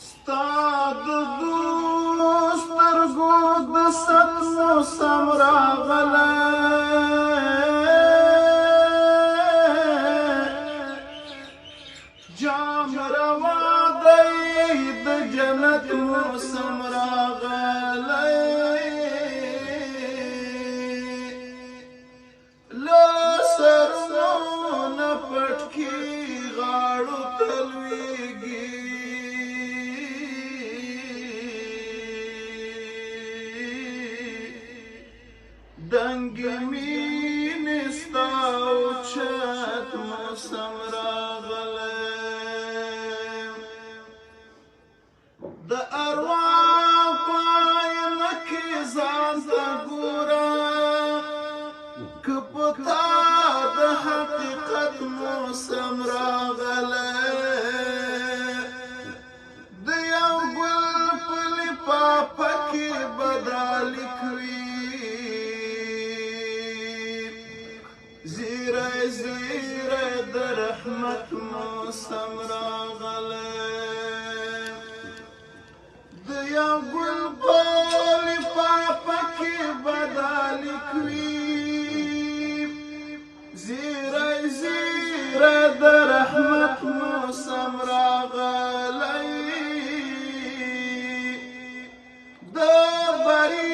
ستا د سترګو د ست موسم راغلی جام روا دی د جنت موسم راغلی له سرونو نه پټکي غاړو ته لویږي دنګې مینې ستا اوچت موسم راغلی د ارواح په آینه کې ځان ته ګوره که په تا د حقیقت موسم راغلی د یو ګل په لفافه کې به دا لیک وي زیری زیری د رحمت موسم راغلی د یو ګل په لفافه کې به دا لیک وي زیری زیری د رحمت موسم راغلی د بری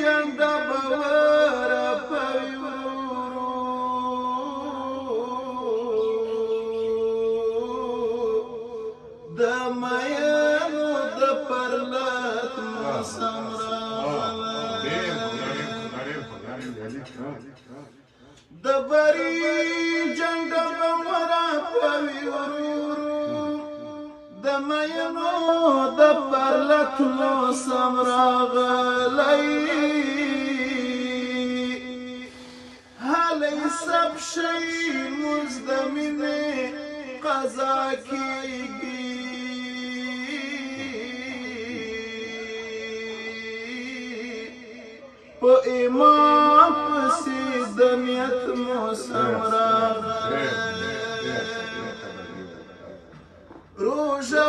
جنډه به ورپوي د مینو د پرلت موسم راغلی د بری جنډه به ورپوي د مینو د پرلت موسم راغلی هلی سب شی موږ د مینې قضا کیږي په ایمان پسې د نیت موسم راغلی روژه